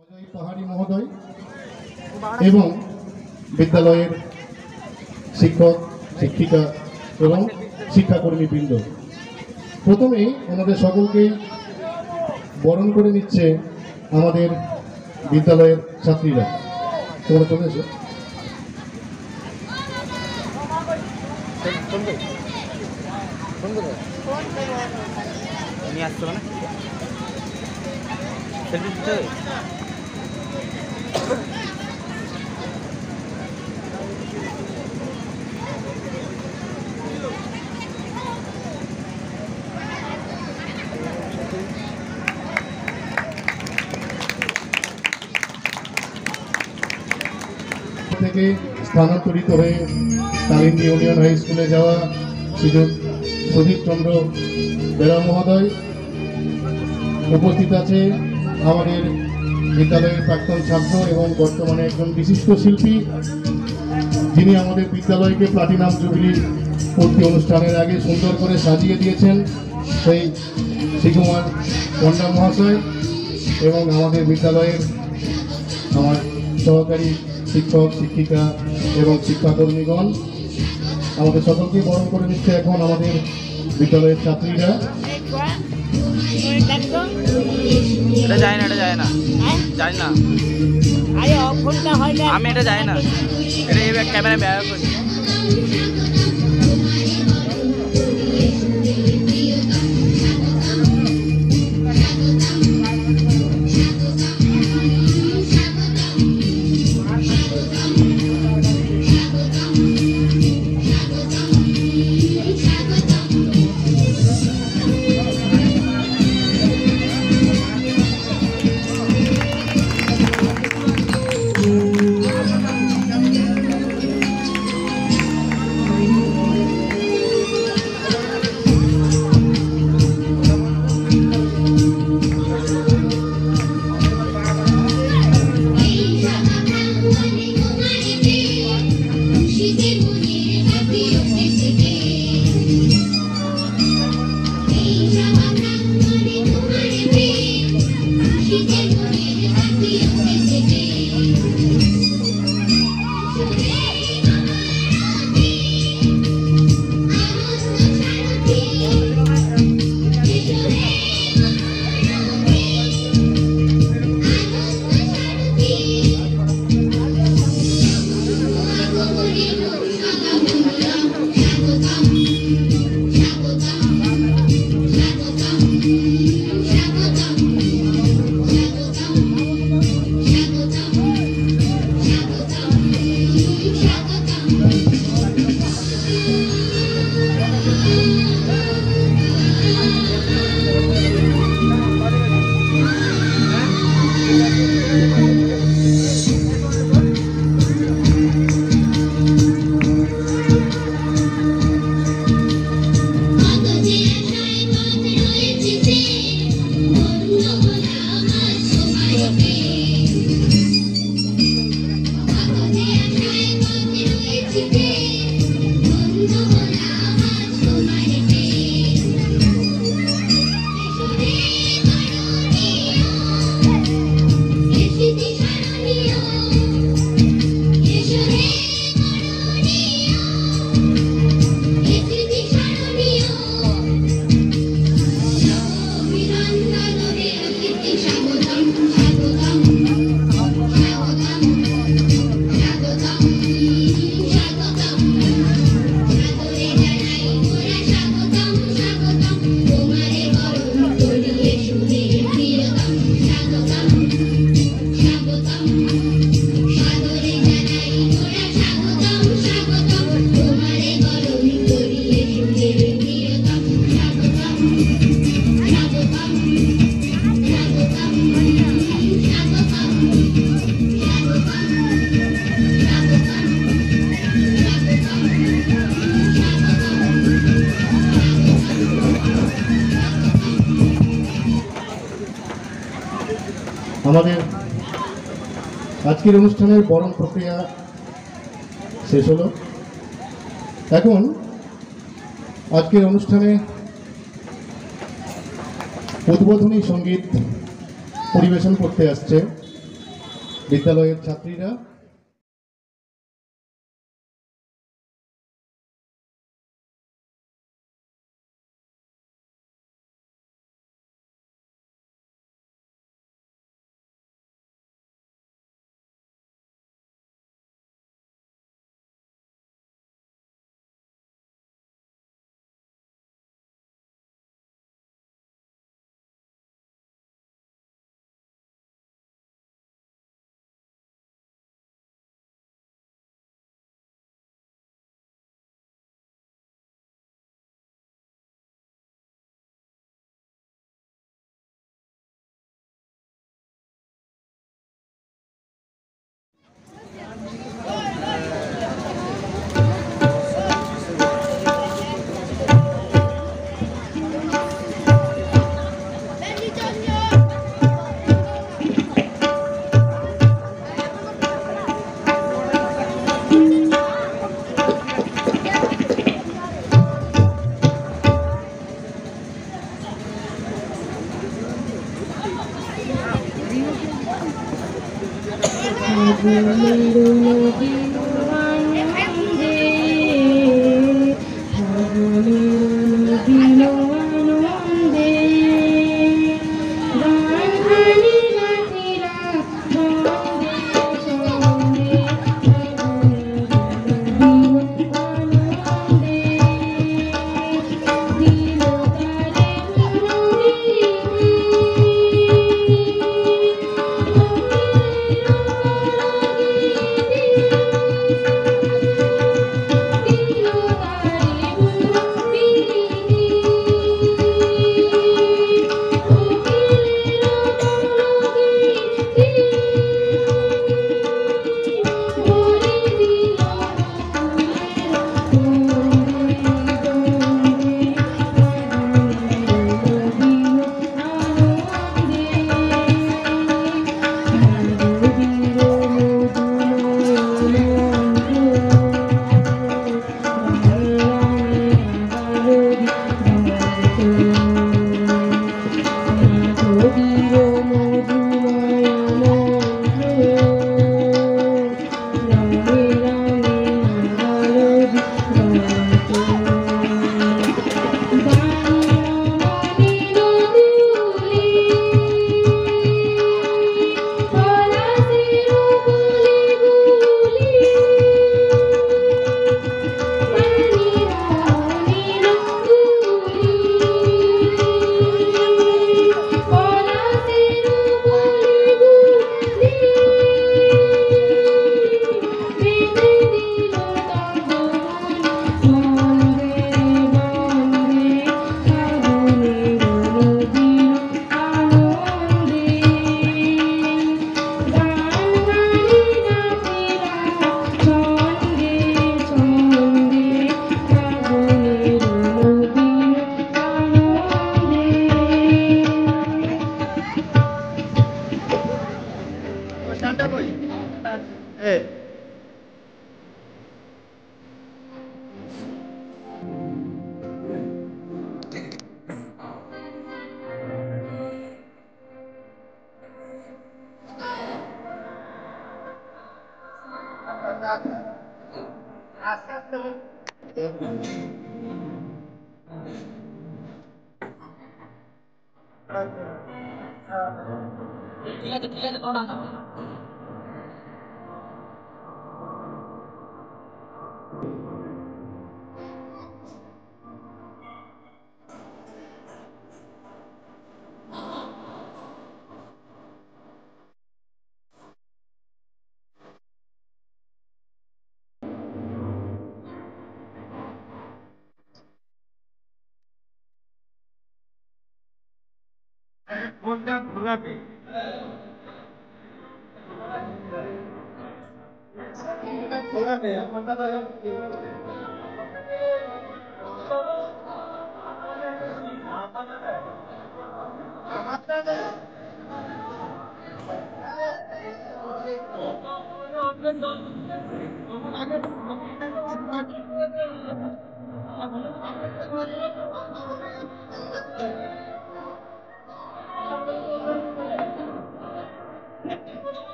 অজয় পাহাড়ি মহোদয় এবং বিদ্যালয়ের শিক্ষক শিক্ষিকা এবং শিক্ষাকর্মীবৃন্দ, প্রথমেই ওনাদের সকলকেই বরণ করে নিচ্ছে আমাদের বিদ্যালয়ের ছাত্রীরা। তোমরা চলে এসো। থেকে স্থানান্তরিত হয়ে কালিন্দী ইউনিয়ন হাই স্কুলে যাওয়া সুধীর চন্দ্র বেরা মহোদয় উপস্থিত আছে। আমাদের বিদ্যালয়ের প্রাক্তন ছাত্র এবং বর্তমানে একজন বিশিষ্ট শিল্পী, যিনি আমাদের বিদ্যালয়কে প্লাটিনাম জুবিলি পূর্তি অনুষ্ঠানের আগে সুন্দর করে সাজিয়ে দিয়েছেন, সেই শ্রীকুমার পণ্ডা মহাশয় এবং আমাদের বিদ্যালয়ের আমার সহকারী শিক্ষক শিক্ষিকা এবং শিক্ষাকর্মীগণ, আমাদের সকলকে বরণ করে নিচ্ছে এখন আমাদের বিদ্যালয়ের ছাত্রীরা। এটা যায় না, যায় না, আমি এটা যাই না, এটা ক্যামেরা ব্যবহার করি। আমাদের আজকের অনুষ্ঠানের বরণ প্রক্রিয়া শেষ হলো। এখন আজকের অনুষ্ঠানে উদ্বোধনী সঙ্গীত পরিবেশন করতে আসছে বিদ্যালয়ের ছাত্রীরা।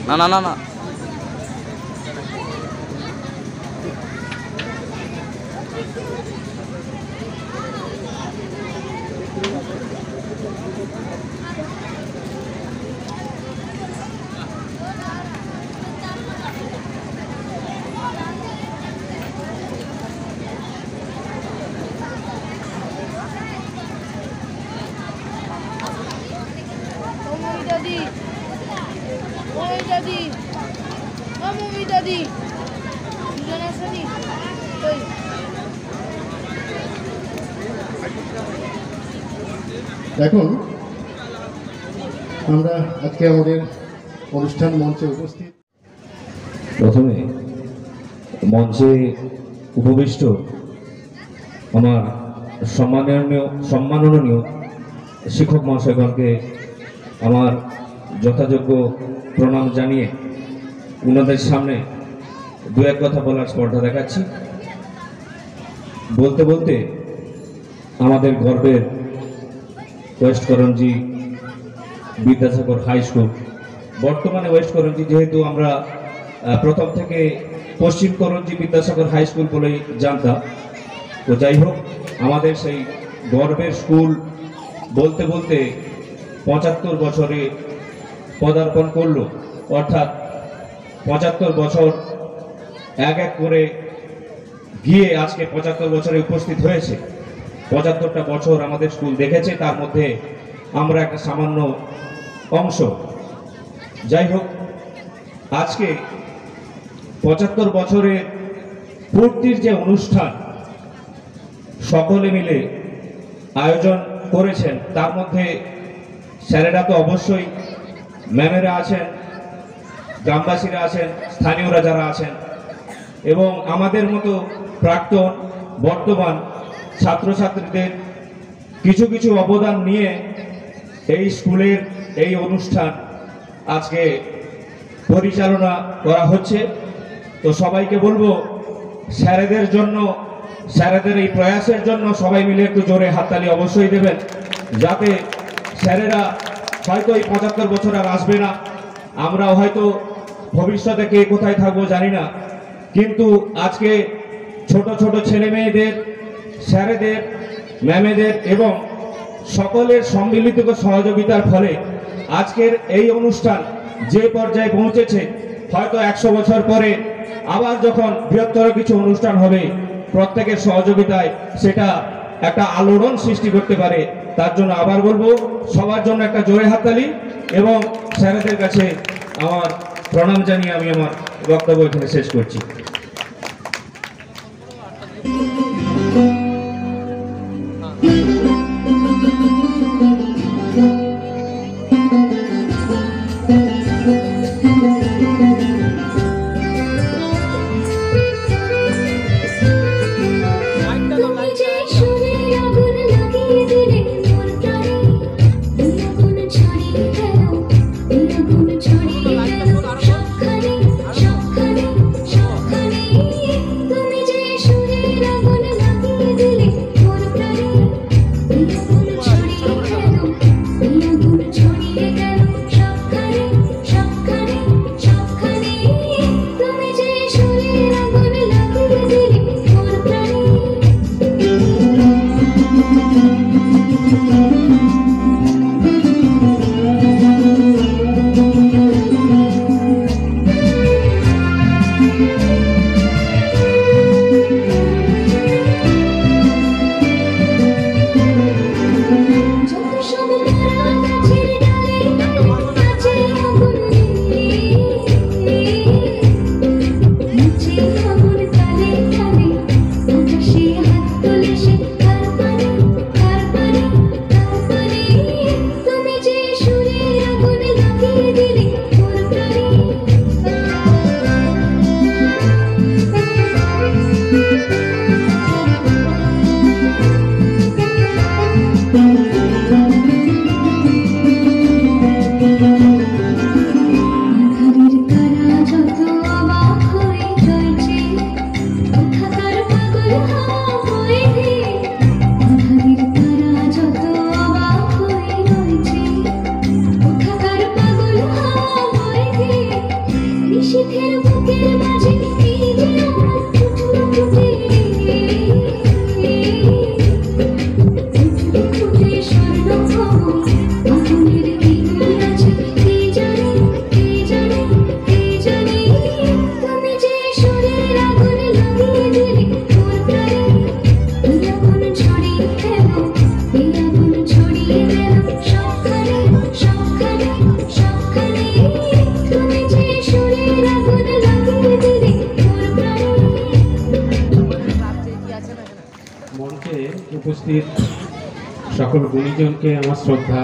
না না না না Daddy, oh daddy, mommy daddy, jangan sedih, oi. এখন আমরা আজকে আমাদের অনুষ্ঠান মঞ্চে উপস্থিত। প্রথমে মঞ্চে উপবিষ্ট আমার সম্মাননীয় শিক্ষক মহাশয়গণকে আমার যথাযোগ্য প্রণাম জানিয়ে ওনাদের সামনে দু এক কথা বলার স্পর্ধা দেখাচ্ছি। বলতে বলতে আমাদের গর্বের west Karanji Vidyasagar high school, বর্তমানে ওয়েস্ট করঞ্জি, যেহেতু আমরা প্রথম থেকে পশ্চিম করঞ্জি বিদ্যাসাগর হাই স্কুল বলেই জানতাম, তো যাই হোক আমাদের সেই গর্বের স্কুল বলতে বলতে 75 বছরে পদার্পণ করলো, অর্থাৎ 75 বছর এক এক করে গিয়ে আজকে 75 বছরে উপস্থিত হয়েছে। 75টা বছর আমাদের স্কুল দেখেছে, তার মধ্যে আমরা একটা সামান্য অংশ। যাই হোক আজকে 75 বছরের পূর্তির যে অনুষ্ঠান সকলে মিলে আয়োজন করেছেন, তার মধ্যে স্যারেরা তো অবশ্যই, ম্যামেরা আছেন, গ্রামবাসীরা আছেন, স্থানীয়রা যারা আছেন এবং আমাদের মতো প্রাক্তন বর্তমান ছাত্রছাত্রীদের কিছু কিছু অবদান নিয়ে এই স্কুলের এই অনুষ্ঠান আজকে পরিচালনা করা হচ্ছে। তো সবাইকে বলবো স্যারেদের জন্য, স্যারেদের এই প্রয়াসের জন্য সবাই মিলে একটু জোরে হাততালি অবশ্যই দেবেন, যাতে স্যারেরা হয়তো এই 75 বছর আর আসবে না, আমরাও হয়তো ভবিষ্যতে কে কোথায় থাকবো জানি না, কিন্তু আজকে ছোট ছোট ছেলে মেয়েদের, স্যারেদের, ম্যামেদের এবং সকলের সম্মিলিত সহযোগিতার ফলে আজকের এই অনুষ্ঠান যে পর্যায়ে পৌঁছেছে, হয়তো 100 বছর পরে আবার যখন বৃহত্তর কিছু অনুষ্ঠান হবে, প্রত্যেকের সহযোগিতায় সেটা একটা আলোড়ন সৃষ্টি করতে পারে। তার জন্য আবার বলবো সবার জন্য একটা জোরে হাততালি এবং স্যারেদের কাছে আমার প্রণাম জানিয়ে আমি আমার বক্তব্য এখানে শেষ করছি। তুমি যে সুরের উপস্থিত সকল গুণীজনকে আমার শ্রদ্ধা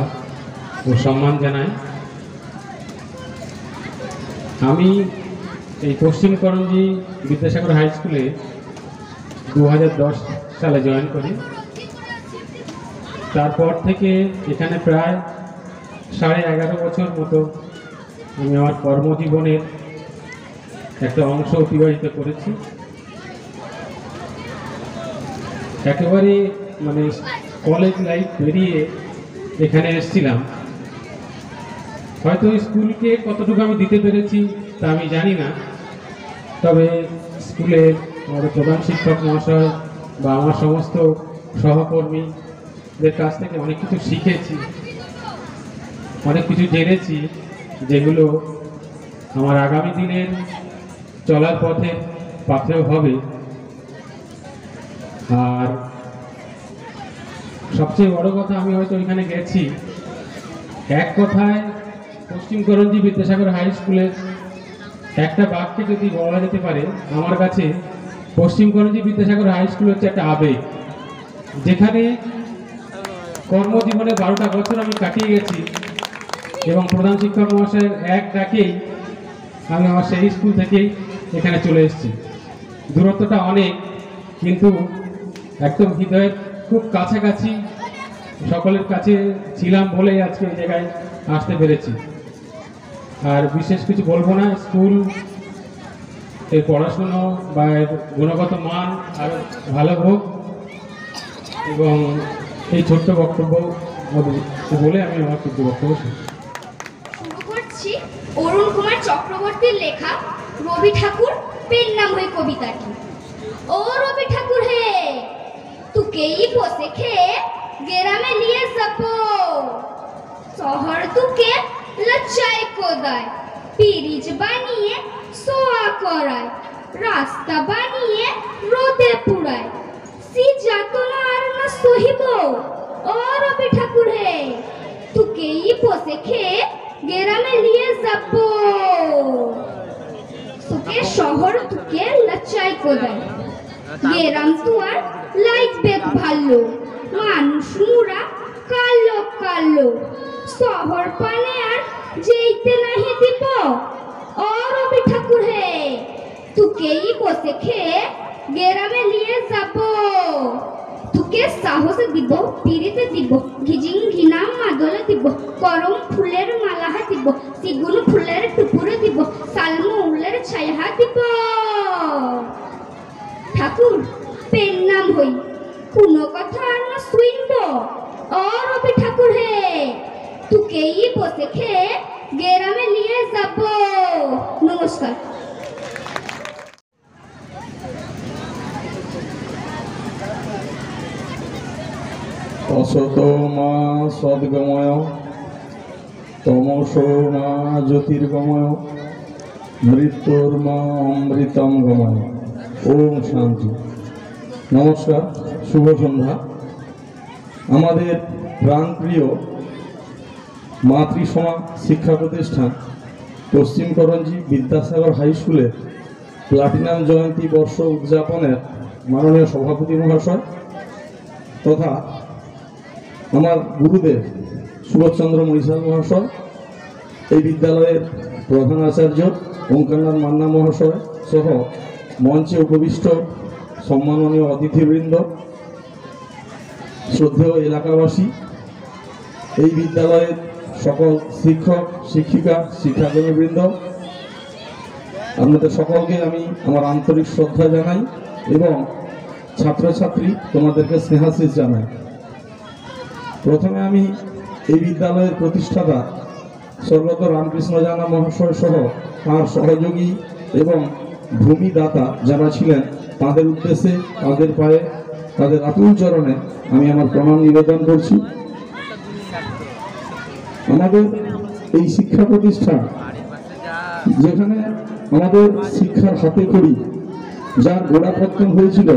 ও সম্মান জানাই। আমি এই পশ্চিম করঞ্জি বিদ্যাসাগর হাই স্কুলে 2010 সালে জয়েন করি। তারপর থেকে এখানে প্রায় 11.5 বছর মতো আমি আমার কর্মজীবনের একটা অংশ অতিবাহিত করেছি। একেবারে মানে কলেজ লাইফ বেরিয়ে এখানে এসেছিলাম। হয়তো স্কুলকে কতটুকু আমি দিতে পেরেছি তা আমি জানি না, তবে স্কুলের আমাদের প্রধান শিক্ষক মহাশয় বা আমার সমস্ত সহকর্মীদের কাছ থেকে অনেক কিছু শিখেছি, অনেক কিছু জেনেছি, যেগুলো আমার আগামী দিনের চলার পথে পাথেয় হবে। আর সবচেয়ে বড় কথা, আমি হয়তো এখানে গেছি, এক কথায় পশ্চিম করঞ্জি বিদ্যাসাগর হাই স্কুলের একটা বাক্যে যদি বলা যেতে পারে, আমার কাছে পশ্চিম করঞ্জি বিদ্যাসাগর হাই স্কুল হচ্ছে একটা আবেগ, যেখানে কর্মজীবনে 12টা বছর আমি কাটিয়ে গেছি এবং প্রধান শিক্ষক মহাশয়ের এক ডাকেই আমি আমার সেই স্কুল থেকেই এখানে চলে এসেছি। দূরত্বটা অনেক, কিন্তু একদম হৃদয়ের খুব কাছাকাছি সকলের কাছে ছিলাম বলেই আজকে এই জায়গায় আসতে পেরেছি। আর বিশেষ কিছু বলবো না, স্কুল এই পড়াশুনো বা গুণগত মান আরও ভালো হোক, এবং এই ছোট্ট বক্তব্য বলে আমি আমার ছোট্ট বক্তব্য শুরু করছি অরুণ কুমার চক্রবর্তীর লেখা রবি ঠাকুর পেন নাম হয়ে কবিতাটি। ও রবি ঠাকুর হে তুকেই বসে খেয়ে গ্রামে নিয়ে যাবো, শহর তুকে লজ্জায় কোদায়, পিরিজ বানিয়ে সোয়া করায়, রাস্তা বানিয়ে রোদে পুড়ায়, সি যাতনা আর না সহিব। ও রবি ঠাকুর হে তুকেই বসে খেয়ে গ্রামে নিয়ে যাবো, তোকে শহর তুকে লজ্জায় কোদায়, গ্রাম তুয়ার লাগবে ভালো, মানুষ মুরা কালো কালো, শহর পানে আর যেতে নাহি দিব। ও রবি ঠাকুর হে তুকেই বসে খেয়ে গ্রামে নিয়ে যাব, তোকে সাহস দিব, পিড়িতে দিব, ঘিজিং ঘিনা মাদলে দিব, করম ফুলের মালা দিব, সিগুন ফুলের টুকুরে দিব, শালমৌলের ছায়া দিব। ঠাকুর পেন নাম হই কোনো কথা আর না শুনব। ও রবি ঠাকুর হে তোকেই বসে খেয়ে গ্রামে নিয়ে যাব। নমস্কার। অসত মা সদ্গময়, তমস মা জ্যোতির্গময়, মৃত্যুর মা অমৃতম গময়। ওম শান্তি। নমস্কার, শুভ সন্ধ্যা। আমাদের প্রাণপ্রিয় মাতৃসমা শিক্ষা প্রতিষ্ঠান পশ্চিম করঞ্জি বিদ্যাসাগর হাই স্কুলের প্লাটিনাম জয়ন্তী বর্ষ উদযাপনের মাননীয় সভাপতি মহাশয় তথা আমার গুরুদেব সুভাষচন্দ্র মৈশাল মহাশয়, এই বিদ্যালয়ের প্রধান আচার্য ওঙ্কারনাথ মান্না মহাশয় সহ মঞ্চে উপবিষ্ট সম্মাননীয় অতিথিবৃন্দ, শ্রদ্ধেয় এলাকাবাসী, এই বিদ্যালয়ের সকল শিক্ষক শিক্ষিকা শিক্ষাকর্মীবৃন্দ, আপনাদের সকলকে আমি আমার আন্তরিক শ্রদ্ধা জানাই এবং ছাত্রছাত্রী তোমাদেরকে স্নেহাশিস জানাই। প্রথমে আমি এই বিদ্যালয়ের প্রতিষ্ঠাতা স্বর্গত রামকৃষ্ণ জানা মহাশয় সহ তাঁর সহযোগী এবং ভূমিদাতা যারা ছিলেন তাদের উদ্দেশ্যে, তাদের পায়ে, তাদের আতুল চরণে আমি আমার প্রণাম নিবেদন করছি। আমাদের এই শিক্ষা প্রতিষ্ঠান, যেখানে আমাদের শিক্ষার হাতে খড়ি যার গোড়াপত্তন হয়েছিল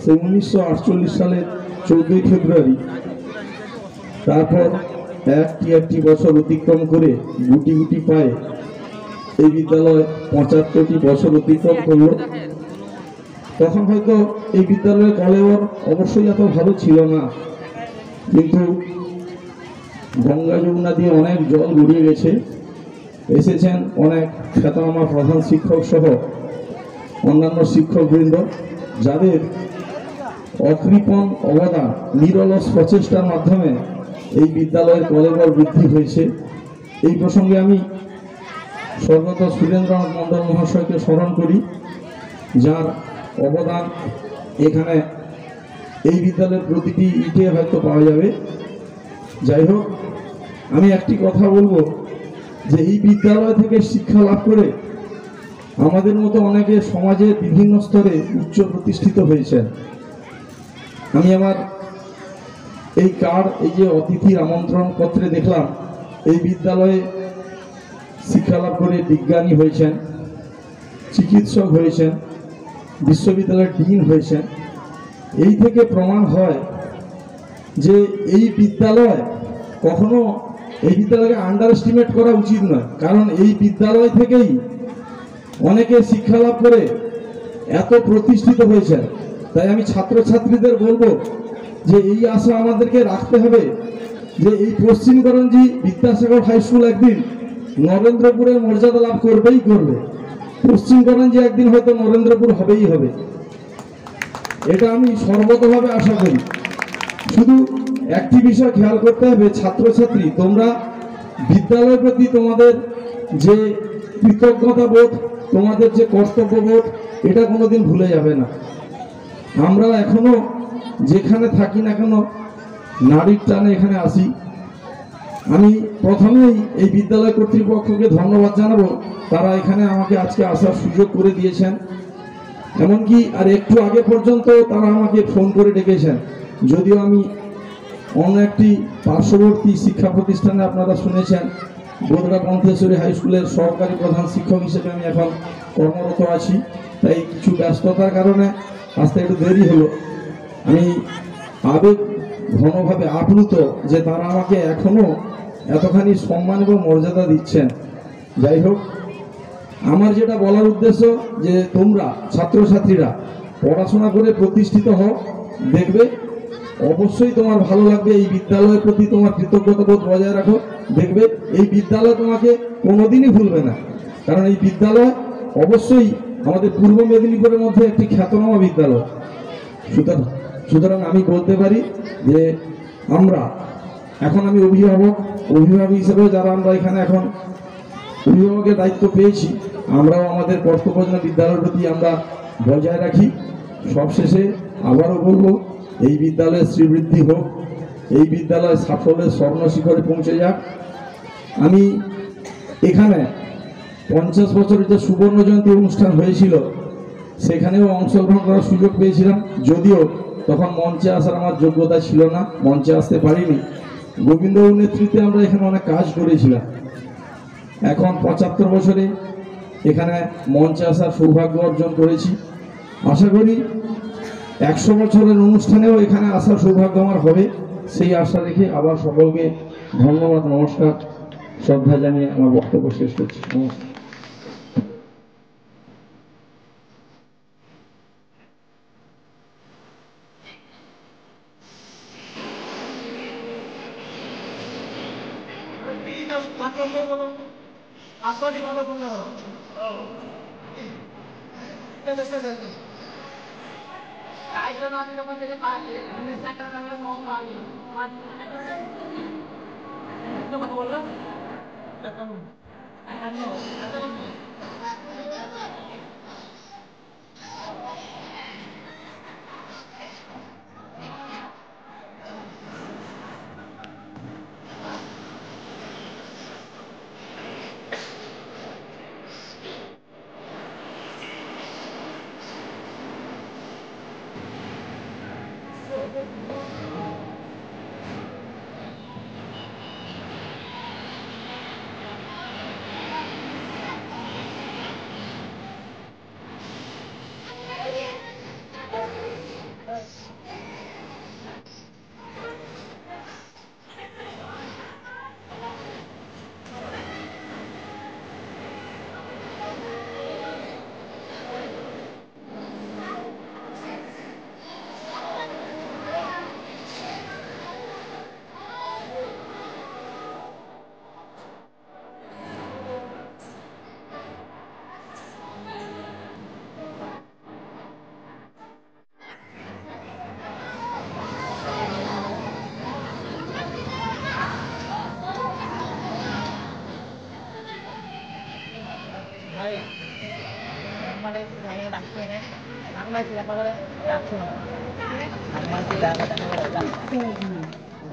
সেই 1948 সালের 14 ফেব্রুয়ারি, তারপর একটি বছর অতিক্রম করে গুটি গুটি পায়ে এই বিদ্যালয় 75টি বছর অতিক্রম করল। তখন হয়তো এই বিদ্যালয়ের কলেবর অবশ্যই এত ভালো ছিল না, কিন্তু গঙ্গা যমুনা দিয়ে অনেক জল গড়িয়ে গেছে। এসেছেন অনেক খ্যাতনামা প্রধান শিক্ষক সহ অন্যান্য শিক্ষকবৃন্দ, যাদের অকৃপণ অবদান, নিরলস প্রচেষ্টার মাধ্যমে এই বিদ্যালয়ের কলেবর বৃদ্ধি হয়েছে। এই প্রসঙ্গে আমি স্বর্গত সুরেন্দ্রনাথ মণ্ডল মহাশয়কে স্মরণ করি, যার অবদান এখানে এই বিদ্যালয়ের প্রতিটি ইটে হয়তো পাওয়া যাবে। যাই হোক, আমি একটি কথা বলবো যে এই বিদ্যালয় থেকে শিক্ষা লাভ করে আমাদের মতো অনেকে সমাজের বিভিন্ন স্তরে উচ্চ প্রতিষ্ঠিত হয়েছেন। আমি আমার এই এই যে অতিথির আমন্ত্রণ পত্রে দেখলাম এই বিদ্যালয়ে শিক্ষা লাভ করে বিজ্ঞানী হয়েছেন, চিকিৎসক হয়েছেন, বিশ্ববিদ্যালয়ের ডিন হয়েছেন। এই থেকে প্রমাণ হয় যে এই বিদ্যালয় কখনো এই বিদ্যালয়কে আন্ডার এস্টিমেট করা উচিত নয়, কারণ এই বিদ্যালয় থেকেই অনেকে শিক্ষা লাভ করে এত প্রতিষ্ঠিত হয়েছেন। তাই আমি ছাত্রছাত্রীদের বলবো যে এই আশা আমাদেরকে রাখতে হবে যে এই পশ্চিমকরঞ্জি বিদ্যাসাগর হাই স্কুল একদিন নরেন্দ্রপুরের মর্যাদা লাভ করবেই করবে। পশ্চিমকরঞ্জি একদিন হয়তো নরেন্দ্রপুর হবেই হবে, এটা আমি সর্বতভাবে আশা করি। শুধু একটি বিষয় খেয়াল করতে হবে, ছাত্রছাত্রী তোমরা বিদ্যালয়ের প্রতি তোমাদের যে কৃতজ্ঞতা বোধ, তোমাদের যে কর্তব্য বোধ, এটা কোনোদিন ভুলে যাবে না। আমরা এখনো যেখানে থাকি না কেন নারীর টানে এখানে আসি। আমি প্রথমেই এই বিদ্যালয় কর্তৃপক্ষকে ধন্যবাদ জানাবো, তারা এখানে আমাকে আজকে আসার সুযোগ করে দিয়েছেন। এমনকি আর একটু আগে পর্যন্ত তারা আমাকে ফোন করে ডেকেছেন, যদিও আমি অন্য একটি পার্শ্ববর্তী শিক্ষা প্রতিষ্ঠানে আপনারা শুনেছেন বোদরা পন্থেশ্বরী হাই স্কুলের সহকারী প্রধান শিক্ষক হিসেবে আমি এখন কর্মরত আছি। তাই কিছু ব্যস্ততার কারণে আসতে একটু দেরি হলো। আমি আবেগ ঘনভাবে আপ্লুত যে তারা আমাকে এখনো এতখানি সম্মান এবং মর্যাদা দিচ্ছেন। যাই হোক, আমার যেটা বলার উদ্দেশ্য যে তোমরা ছাত্রছাত্রীরা পড়াশোনা করে প্রতিষ্ঠিত হও, দেখবে অবশ্যই তোমার ভালো লাগবে। এই বিদ্যালয়ের প্রতি তোমার কৃতজ্ঞতা বোধ বজায় রাখো, দেখবে এই বিদ্যালয় তোমাকে কোনোদিনই ভুলবে না। কারণ এই বিদ্যালয় অবশ্যই আমাদের পূর্ব মেদিনীপুরের মধ্যে একটি খ্যাতনামা বিদ্যালয়। সুতরাং আমি বলতে পারি যে আমরা এখন আমি অভিভাবক হিসেবে যারা আমরা এখানে এখন অভিভাবকের দায়িত্ব পেয়েছি, আমরাও আমাদের কর্তব্য যেন বিদ্যালয়ের প্রতি আমরা বজায় রাখি। সবশেষে আবারও বলবো, এই বিদ্যালয়ের শ্রীবৃদ্ধি হোক, এই বিদ্যালয় সাফল্যের স্বর্ণ শিখরে পৌঁছে যাক। আমি এখানে 50 বছরের যে সুবর্ণ জয়ন্তী অনুষ্ঠান হয়েছিল সেখানেও অংশগ্রহণ করার সুযোগ পেয়েছিলাম, যদিও তখন মঞ্চে আসার আমার যোগ্যতা ছিল না, মঞ্চে আসতে পারিনি। গোবিন্দবাবুর নেতৃত্বে আমরা এখানে অনেক কাজ করেছিলাম। এখন 75 বছরে এখানে মঞ্চে আসার সৌভাগ্য অর্জন করেছি। আশা করি 100 বছরের অনুষ্ঠানেও এখানে আসার সৌভাগ্য আমার হবে, সেই আশা রেখে আবার সকলকে ধন্যবাদ, নমস্কার, শ্রদ্ধা জানিয়ে আমার বক্তব্য শেষ করছি। নমস্কার।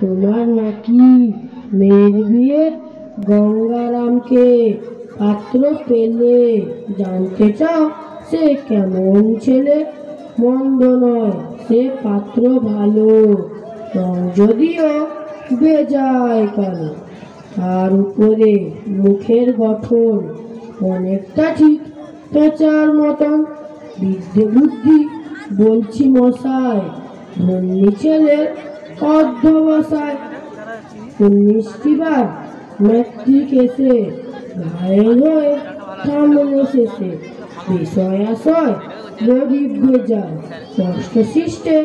তোমার নাকি মেয়ের বিয়ে গঙ্গারামকে পাত্র পেলে জানতে চাও সে কেমন ছেলে? মন্দ নয় সে পাত্র ভালো, রং যদিও বেজায় কালো, তার উপরে মুখের গঠন অনেকটা ঠিক পেঁচার মতন। বিদ্যে বুদ্ধি বলছি মশাই, ধন্যী ছেলের অর্ধবসায়। 19টি বার ম্যাট্রিক এসে ঘায়েল হয়ে সামনে শেষে বিষয় আশয় গরিব বেজায়, কষ্ট সৃষ্টে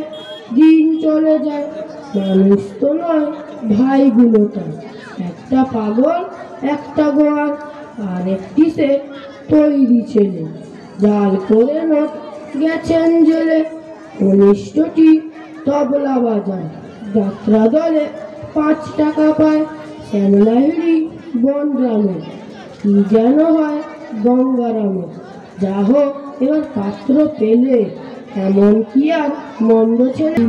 দিন চলে যায়। মানুষ তো নয় ভাইগুলো তার, একটা পাগল একটা গোয়াল, আর একটি সে তৈরি ছেলে, জাল করে নোট গেছেন জেলে। 19টি তবলা বাজায়, যাত্রা দলে 5 টাকা পায়। শ্যামলাহিড়ি বনগ্রামে কি যেন হয় গঙ্গারামে। যা হোক এবার পাত্র পেলে, এমন কি আর মন্দ ছেলে?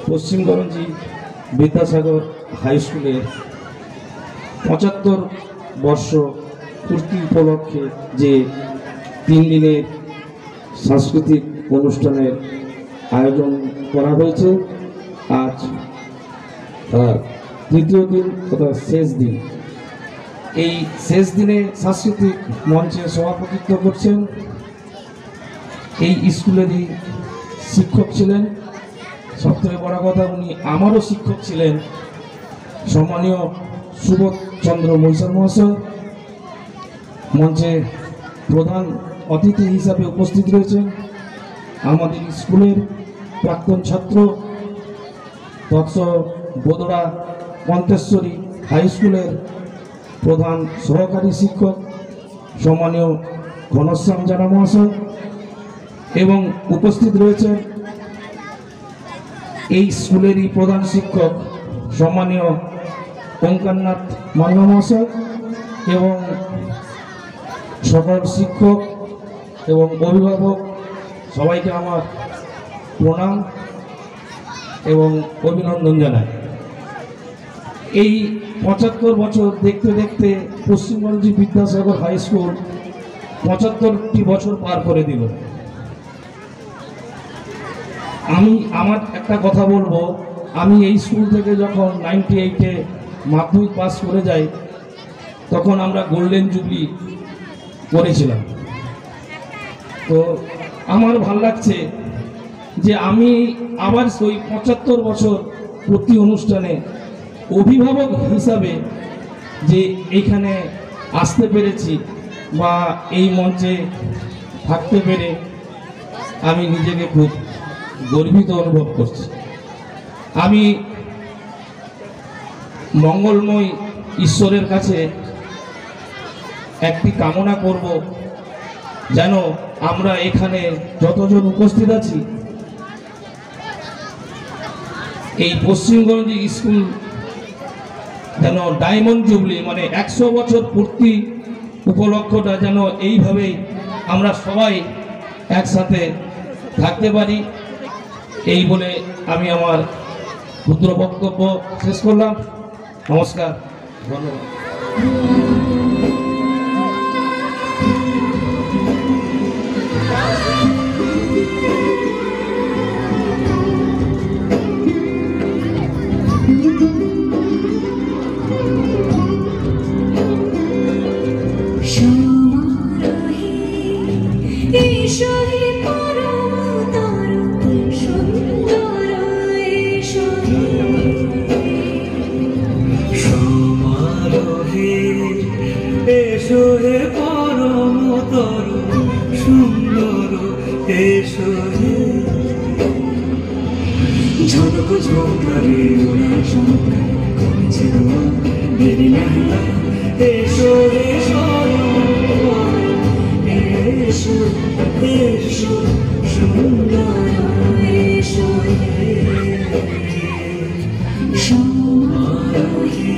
পশ্চিমগঞ্জি বিদ্যাসাগর হাই স্কুলের 75 বর্ষ পূর্তি উপলক্ষে যে 3 দিনের সাংস্কৃতিক অনুষ্ঠানের আয়োজন করা হয়েছে, আজ তার 3য় দিন তথা শেষ দিন। এই শেষ দিনে সাংস্কৃতিক মঞ্চে সভাপতিত্ব করছেন এই স্কুলেরই শিক্ষক ছিলেন, সবথেকে বড় কথা উনি আমারও শিক্ষক ছিলেন, সম্মানীয় সুবোধ চন্দ্র মৈশার মহাশয়। মঞ্চে প্রধান অতিথি হিসাবে উপস্থিত রয়েছেন আমাদের স্কুলের প্রাক্তন ছাত্র তৎস বোদড়া মন্তেশ্বরী হাই স্কুলের প্রধান সহকারী শিক্ষক সম্মানীয় ঘনশ্যাম জানা মহাশয়, এবং উপস্থিত রয়েছেন এই স্কুলেরই প্রধান শিক্ষক সম্মানীয় ওঙ্কারনাথ মান্না মহাশয়, এবং সকল শিক্ষক এবং অভিভাবক সবাইকে আমার প্রণাম এবং অভিনন্দন জানাই। এই 75 বছর দেখতে দেখতে পশ্চিমবঙ্গ বিদ্যাসাগর হাই স্কুল 75টি বছর পার করে দিল। আমি আমার একটা কথা বলবো, আমি এই স্কুল থেকে যখন 98-এ মাধ্যমিক পাস করে যাই, তখন আমরা গোল্ডেন জুবলি করেছিলাম। তো আমার ভাল লাগছে যে আমি আবার ওই 75 বছর প্রতি অনুষ্ঠানে অভিভাবক হিসাবে যে এইখানে আসতে পেরেছি বা এই মঞ্চে থাকতে পেরে আমি নিজেকে খুব গর্বিত অনুভব করছি। আমি মঙ্গলময় ঈশ্বরের কাছে একটি কামনা করব, যেন আমরা এখানে যতজন উপস্থিত আছি এই পশ্চিমগঞ্জ স্কুল যেন ডায়মন্ড জুবলি মানে 100 বছর পূর্তি উপলক্ষটা যেন এইভাবেই আমরা সবাই একসাথে থাকতে পারি, এই বলে আমি আমার ক্ষুদ্র বক্তব্য শেষ করলাম। নমস্কার, ধন্যবাদ। এসো হে পরমতর সুন্দর, এসো হে ঝলক ঝোঁকারে ওরা সংখ্যা কমেছে দেরি না, এসো হে এসো এসো সুন্দর, এসো হে সমারোহে,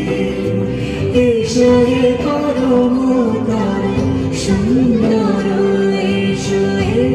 এসো হে পরমতর সুন্দর, এসো হে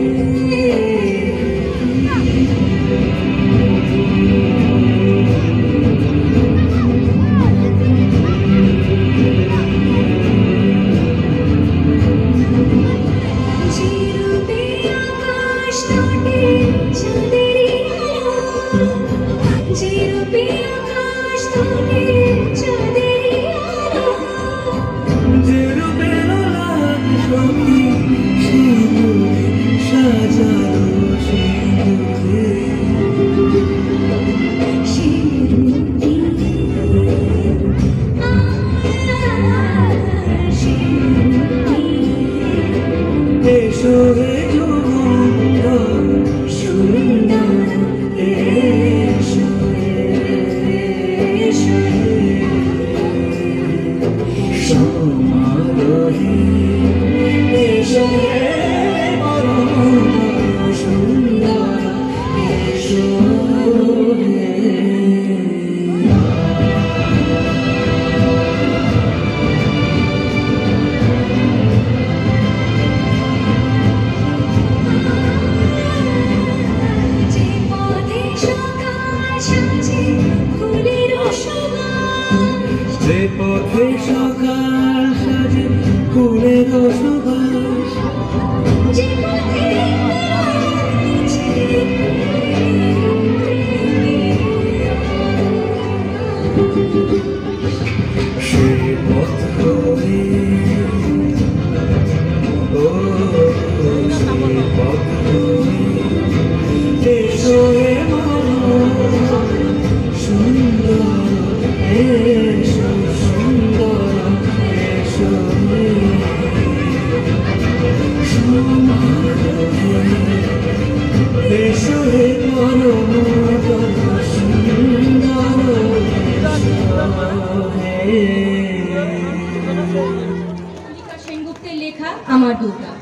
আমার দুর্গা।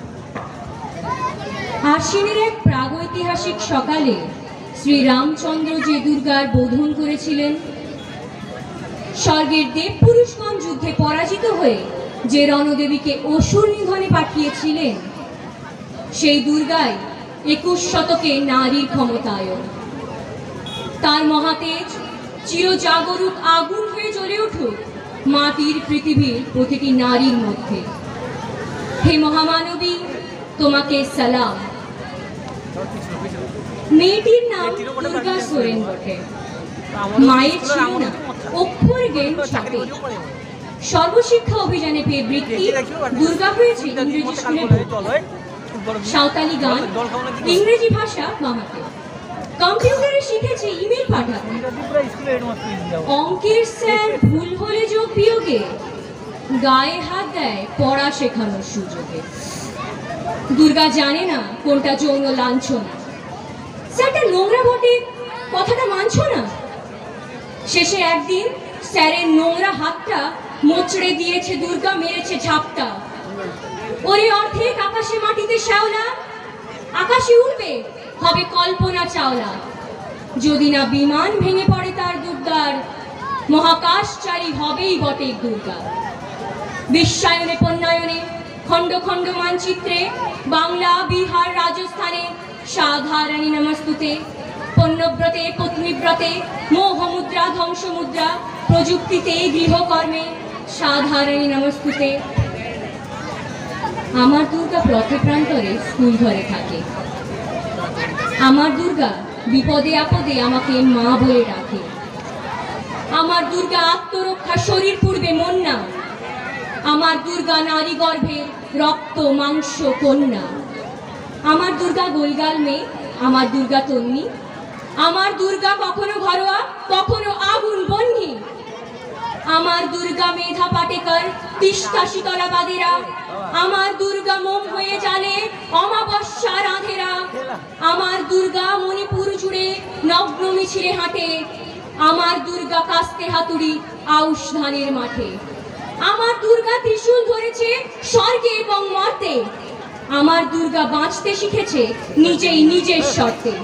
আশ্বিনের এক প্রাগৈতিহাসিক সকালে শ্রীরামচন্দ্র যে দুর্গার বোধন করেছিলেন, স্বর্গের দেব পুরুষগণ যুদ্ধে পরাজিত হয়ে যে রণদেবীকে অসুর নিধনে পাঠিয়েছিলেন, সেই দুর্গাই 21 শতকে নারীর ক্ষমতায়ন। তার মহাতেজ চিরজাগরুক আগুন হয়ে জ্বলে উঠুক মাটির পৃথিবীর প্রতিটি নারীর মধ্যে। হে মহামানবী, তোমাকে সালাম। মেয়েটির নাম দুর্গা সোরেন বটে। মায়ের ছিল না অক্ষর জ্ঞান সাথে। সর্বশিক্ষা অভিযানে পেয়ে বৃত্তি দুর্গা হয়েছে ইংরেজি স্কুলে ভর্তি। সাঁওতালি গান, ইংরেজি ভাষা বাহাতে। কম্পিউটারে শিখেছে ইমেল পাঠাতে। অঙ্কের স্যার ভুল হলে যোগ বিয়োগে গায়ে হাত দেয় পড়া শেখানোর সুযোগে। দুর্গা জানে না কোনটা যৌন লাঞ্ছনা। স্যারটা নোংরা বটে, কথাটা মানছ না। শেষে একদিন স্যারের নোংরা হাতটা মোচড়ে দিয়েছে দুর্গা, মেরেছে ঝাপটা। ওরে অর্ধেক আকাশে মাটিতে শ্যাওলা, আকাশে উঠবে হবে কল্পনা চাওলা। যদি না বিমান ভেঙে পড়ে তার দুর্গার, মহাকাশচারী হবেই বটে দুর্গা। বিশ্বায়নে পণ্যায়নে খণ্ড খণ্ড মানচিত্রে বাংলা, বিহার, রাজস্থানে সাধারণী নমস্তুতে। পণ্যব্রতে, পত্নীব্রতে, মোহমুদ্রা, ধ্বংসমুদ্রা, প্রযুক্তিতে, গৃহকর্মে সাধারণী নমস্তুতে। আমার দুর্গা পথে প্রান্তরে স্কুল ঘরে থাকে। আমার দুর্গা বিপদে আপদে আমাকে মা বলে ডাকে। আমার দুর্গা আত্মরক্ষা শরীর পূর্বে মন না। আমার দুর্গা নারী গর্ভে রক্ত মাংস কন্যা। আমার দুর্গা গোলগাল মেয়ে, আমার দুর্গা তন্নি। আমার দুর্গা কখনো ঘরোয়া, কখনো আগুন বন্যি। আমার দুর্গা মেধা পাটেকর, তিস্তা শীতলা বাদেরা। আমার দুর্গা মোম হয়ে জানে অমাবস্যার আঁধেরা। আমার দুর্গা মণিপুর জুড়ে নগ্ন মিছিলে হাঁটে। আমার দুর্গা কাস্তে হাতুড়ি আউশ ধানের মাঠে। আমার দুর্গা ত্রিশূল ধরেছে স্বর্গে এবং মর্তে। আমার দুর্গা বাঁচতে শিখেছে নিজেই নিজের শর্তে।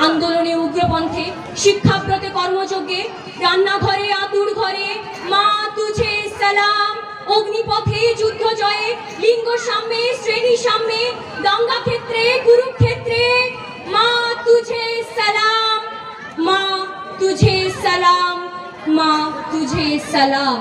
আন্দোলনে, উগ্রপন্থে, শিক্ষাব্রতে, কর্মযজ্ঞে, রান্নাঘরে, আতুর ঘরে মা তুঝে সালাম। অগ্নিপথে, যুদ্ধ জয়ে, লিঙ্গ সাম্যে, শ্রেণী সাম্যে, দাঙ্গা ক্ষেত্রে, কুরুক্ষেত্রে মা তুঝে সালাম, মা তুঝে সালাম, মা তুঝে সালাম।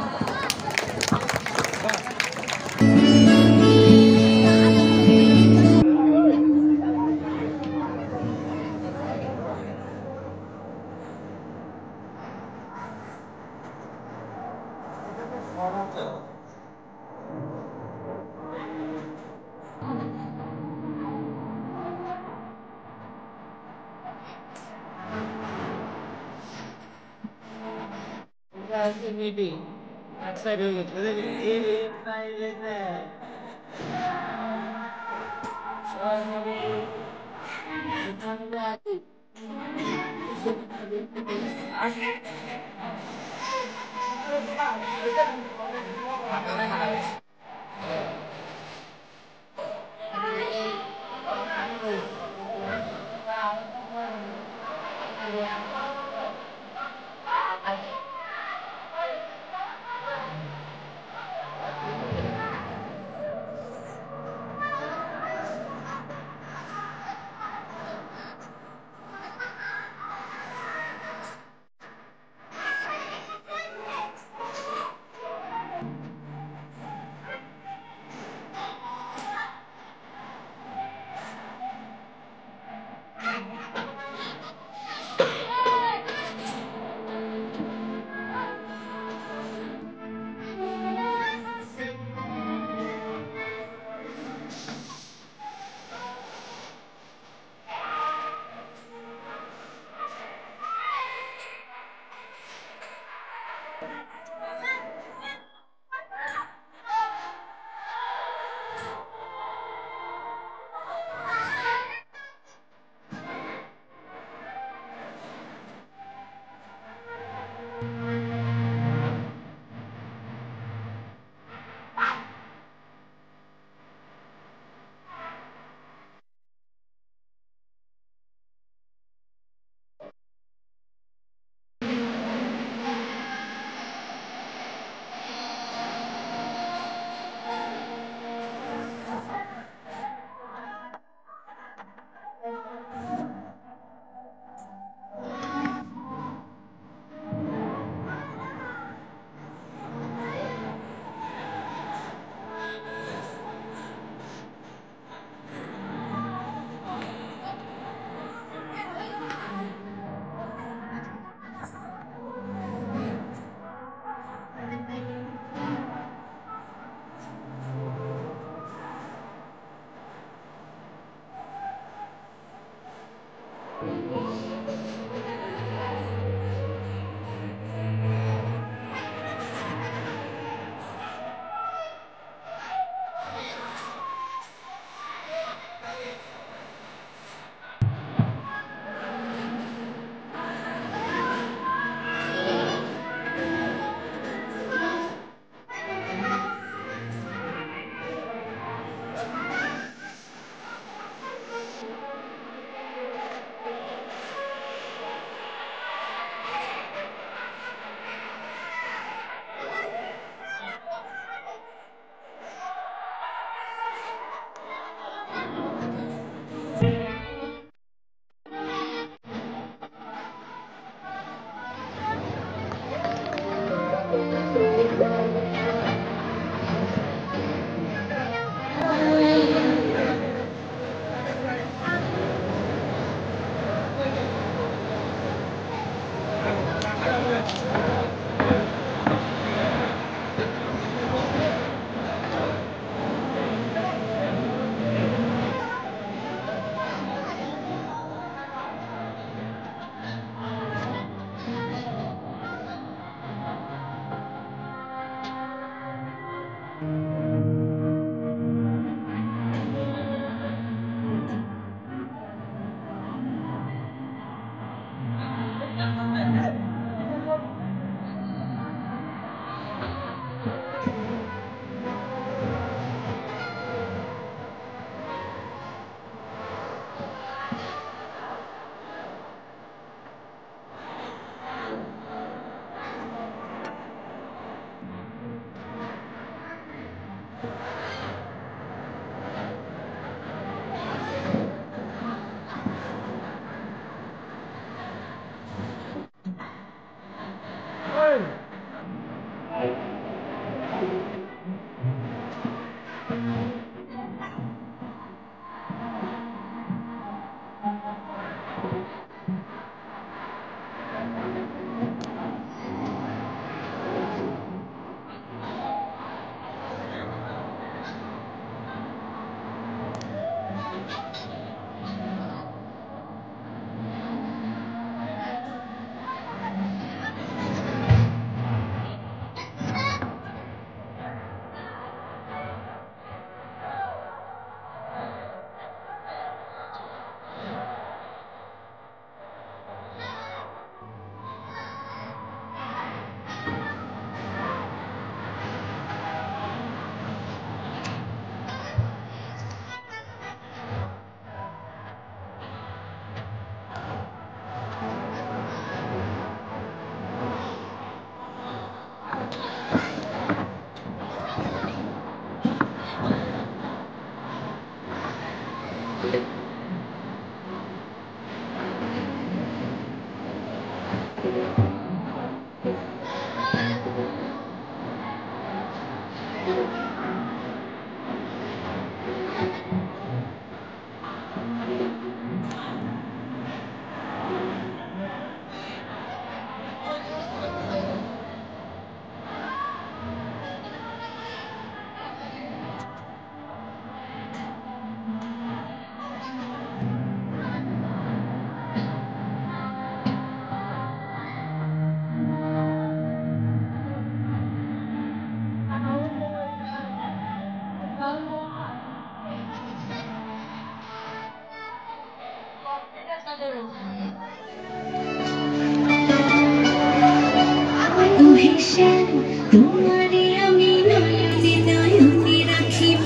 তোমারে আমি নয়নে নয়নে রাখিব,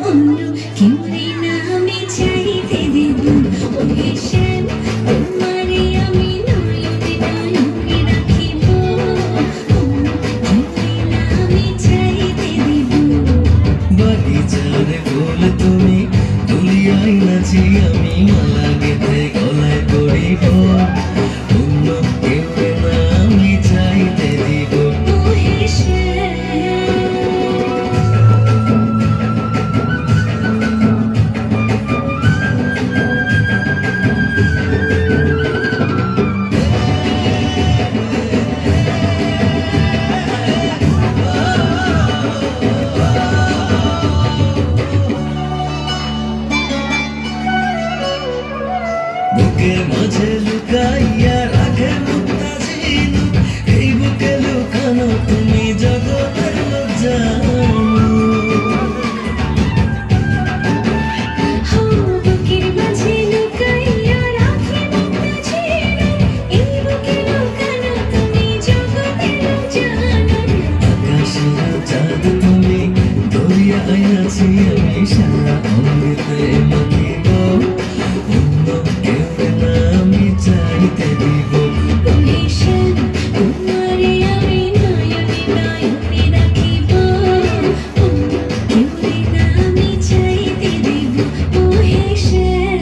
অন্য কেউরে না আমি চাইতে দেব। ওহে শ্যাম, তোমারে আমি নয়নে নয়নে রাখিব, অন্য কেউরে না আমি চাইতে দেব। বাগিচার ফুল তুমি তুলিয়াই নাচি আমি মালা গেঁথে গলায় পরিব, অন্য কেউরে না আমি চাইতে দিব। বুকের মাঝে লুকাইয়া রাখে মুক্তা ঝিনুক, এই বুকে লুকানো তুমি জগতের লোক জানো। বুকের মাঝে লুকাইয়া রাখে মুক্তা ঝিনুক, এই বুকে লুকানো তুমি জগতের লোক জানো। আকাশের চাঁদ তুমি দরিয়ায় আছি আমি সারা অঙ্গেতে মাখিব, অন্য কেউরে না আমি চাইতে দিব। ওহে শ্যাম, তোমারে আমি নয়নে নয়নে রাখিব, অন্য কেউরে না আমি চাইতে দেব। ওহে শ্যাম।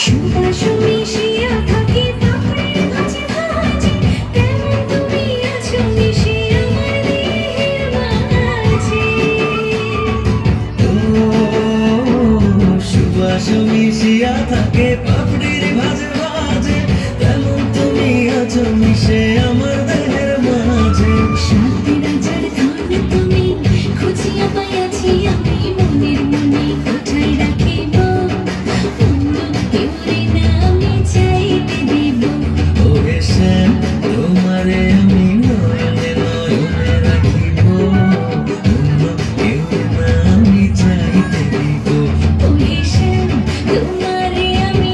সুবাস মিশিয়া থাকে পাপড়ির মাঝে মাঝে, তেমন তুমি আছো মিশে আমার দেহের মাঝে। সুবাস মিশিয়া থাকে পাপড়ির ভাজে ভাজে, তেমন তুমি আছো মিশে আমার দেহের মাঝে। শান্তি রাজার ধন তুমি খুঁজিয়া পাইয়াছি আমি মনের মনে কোথায় রাখিব, অন্য কেউরে না আমি চাইতে দেব। ওহে শ্যাম, তোমারে আমি নয়নে নয়নে রাখিব, অন্য কেউরে না আমি চাইতে দিব। ওহে শ্যাম, তোমারে আমি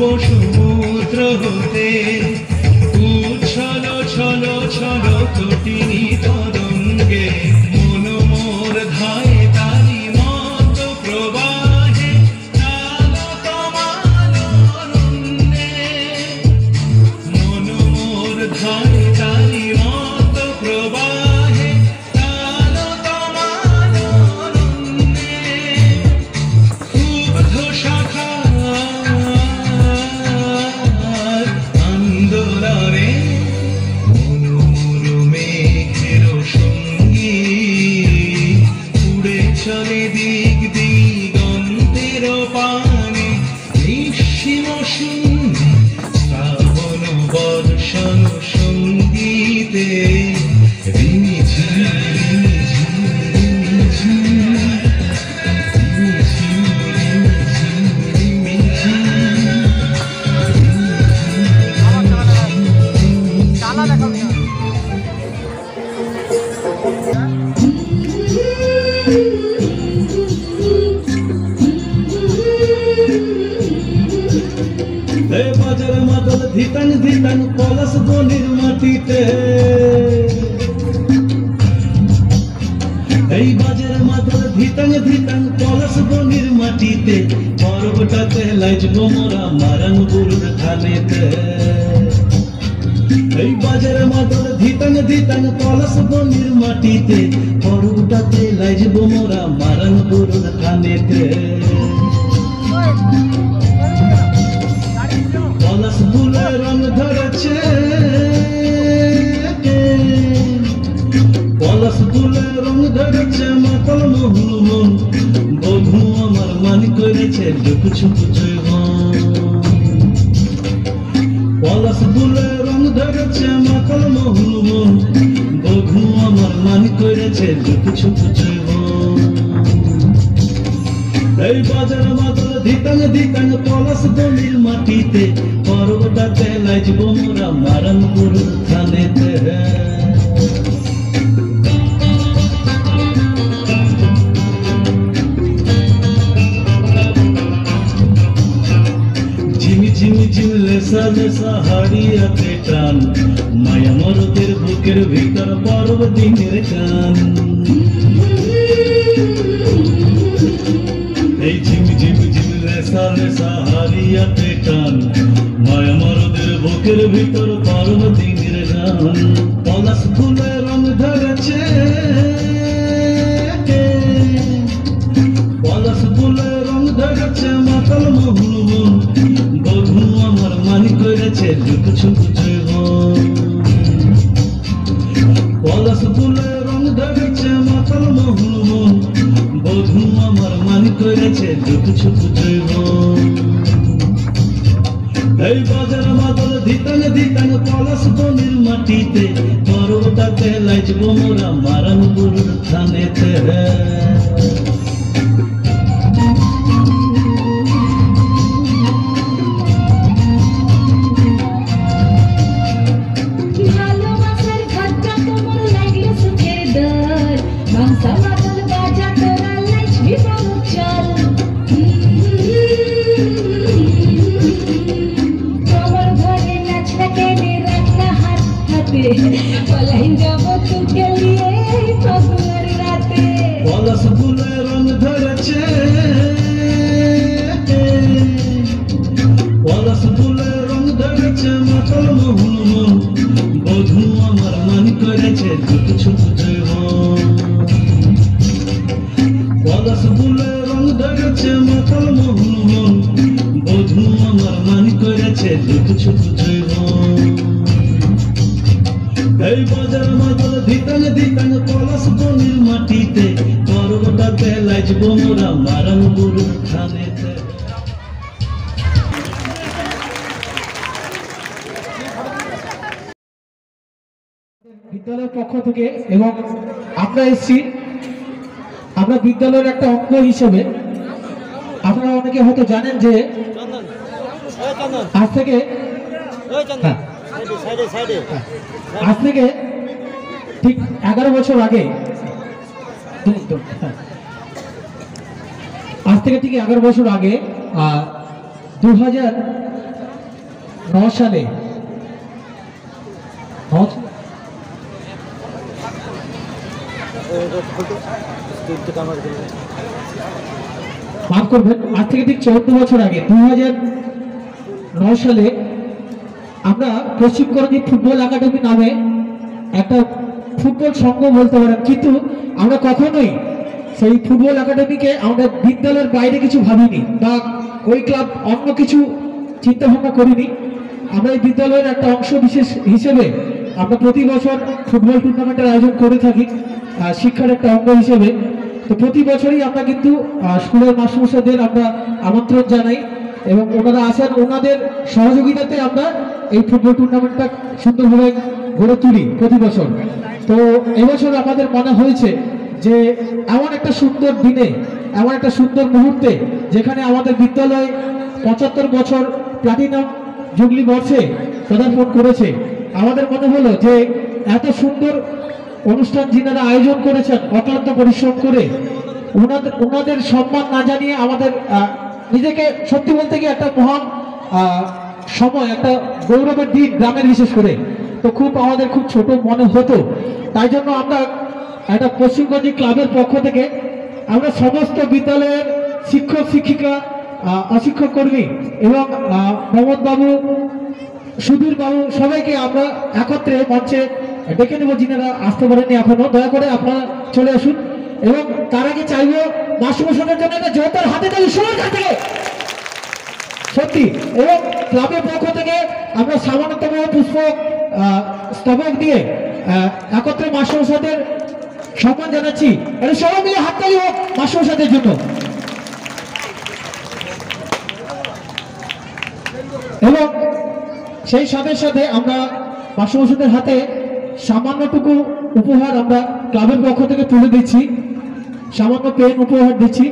সমুদ্র হতে উচ্ছল ছল ছল তটিনী তরঙ্গে মন মোর ধায় তারি মত প্রবাহে চালক মানরুন্নে মন মোর ধায় তারি মত প্রবাহে চালক মানরুন্নে উদ্ধ শাখা আন্দোলনে মনোমর মেঘের সঙ্গী উড়ে চলে দিক দিগন্তের পানে নিঃসীম শূন্য শ্রাবণ বর্ষণ সঙ্গীতে রিমিঝিম রিমিঝিম রিমিঝিম রিমিঝিম রিমিঝিম বাজার মাদল ধিতান ধিতান পলাশ বনির মাটিতে এই বাজার মাদল ধিতান ধিতান পলাশ বনির মাটিতে পর্বটাতে লাইজব মোরা মারান গুরুর থানেতে এই বাজার মাদল ধিতান ধিতান পলাশ বনির মাটিতে পর্বটাতে লাইজব মোরা মারান গুরুর থানেতে পলাশ ফুলে রং ধরেছে পলাশ ফুলে রং ধরেছে মাতল মোহন মন বধু আমার মান করেছে লুক ছুপ জৈবন পলাশ ফুলে রং ধরেছে মাতল মোহন মন বধু আমার মান করেছে লুক ছুপ জৈবন এই বাজার মাদল ধিতান ধিতান পলাশ বনির মাটিতে পর্বটাতে লাইজব মোরা মারান গুরুর থানেতে ঝিমি ঝিমি ঝিম লেসা লেসা হাড়িয়াতে টান মায়া মরদের বুকের ভিতর পর্ব দিনের গান এই ঝিমি ঝিমি ঝিম লেসা লেসা হারিয়াতে টান মায়া মরদের বুকের ভিতর পর্ব দিনের গান পলাশ ফুলে রং ধরেছে পলাশ ফুলে রং ধরেছে মাতল মোহন মন বধু আমার মান করেছে লুক ছুপ জৈবন পলাশ ফুলে রং ধরেছে মাতল মোহন মন বধু আমার মান করেছে লুক ছুপ জৈবন এই বাজার মাদল ধিতান ধিতান পলাশ বনির মাটিতে পর্বটাতে লাইজব মোরা মারান গুরুর থানেতে ভালোবাসার ঘরটা তোমার লাগলো সুখের দর মাংসা মাদল বাজা তোরা লাইছবি বড় চল তোমার ঘরে নাচনা কেনে রাখনা হাত হাতে পলাই যাব তোকে লিয়ে ফাগুনের রাতে পলাশ ফুলে রং ধরেছে পলাশ ফুলে রং ধরেছে মাতল মোহন মন বধু আমার মান করেছে লুক ছুপ জৈবন পলাশ ফুলে রং ধরেছে মাতল মোহন মন বধু আমার মান করেছে লুক ছুপ জৈবন এই বাজার মাদল ধিতান ধিতান পলাশ বনির মাটিতে পর্বটাতে লাইজব মোরা মারান গুরুর থানেতে বিদ্যালয়ের পক্ষ থেকে এবং আমরা এসেছি আমরা বিদ্যালয়ের একটা অঙ্গ হিসেবে আপনারা অনেকে হয়তো জানেন যে আজ থেকে ঠিক 11 বছর আগে আজ থেকে ঠিক 11 বছর আগে 2000 2009 সালে মাফ করবেন, আজ থেকে ঠিক 14 বছর আগে 2009 সালে আমরা পশ্চিমকরণী ফুটবল একাডেমি নামে একটা ফুটবল সংঘ বলতে পারেন, কিন্তু আমরা কখনোই সেই ফুটবল একাডেমিকে আমাদের বিদ্যালয়ের বাইরে কিছু ভাবিনি বা ওই ক্লাব অন্য কিছু চিন্তা ভাবনা করিনি। আমরা এই বিদ্যালয়ের একটা অংশ বিশেষ হিসেবে আমরা প্রতি বছর ফুটবল টুর্নামেন্টের আয়োজন করে থাকি শিক্ষার একটা অঙ্গ হিসেবে। তো প্রতি বছরই আমরা কিন্তু স্কুলের মাস্টারমশাইদের আমরা আমন্ত্রণ জানাই এবং ওনারা আসেন, ওনাদের সহযোগিতাতে আমরা এই ফুটবল টুর্নামেন্টটা সুন্দরভাবে গড়ে তুলি প্রতি বছর। তো এবছর আমাদের মনে হয়েছে যে এমন একটা সুন্দর দিনে, এমন একটা সুন্দর মুহূর্তে যেখানে আমাদের বিদ্যালয় 75 বছর প্লাটিনাম জুবলি বর্ষে পদার্পণ করেছে, আমাদের মনে হলো যে এত সুন্দর অনুষ্ঠান যিনারা আয়োজন করেছেন অক্লান্ত পরিশ্রম করে, ওনাদের সম্মান না জানিয়ে আমাদের নিজেকে সত্যি বলতে গিয়ে একটা মহান সময়, একটা গৌরবের দিন গ্রামের বিশেষ করে, তো আমাদের খুব ছোট মনে হতো। তাই জন্য আমরা একটা পশ্চিমগঞ্জ ক্লাবের পক্ষ থেকে আমরা সমস্ত বিদ্যালয়ের শিক্ষক শিক্ষিকা, অশিক্ষক কর্মী এবং প্রমোদ বাবু, সুধীর বাবু সবাইকে আমরা একত্রে মঞ্চে ডেকে নেব। যিনারা আসতে পারেননি এখনো, দয়া করে আপনারা চলে আসুন। এবং তার আগে চাইব মাস্টারমশাইদের জন্য একটা জোরদার হাতে তালি সবার কাছ থেকে সত্যি। এবং ক্লাবের পক্ষ থেকে আমরা সামান্যতম পুষ্প স্তবক দিয়ে একত্রে মাস্টারমশাইদের সম্মান জানাচ্ছি। এটা সবাই মিলে হাততালি হোক মাস্টারমশাইদের জন্য। এবং সেই সাথে সাথে আমরা মাস্টারমশাইদের হাতে সামান্যটুকু উপহার আমরা ক্লাবের পক্ষ থেকে তুলে দিচ্ছি, সামান্য পেন উপহার দিচ্ছি।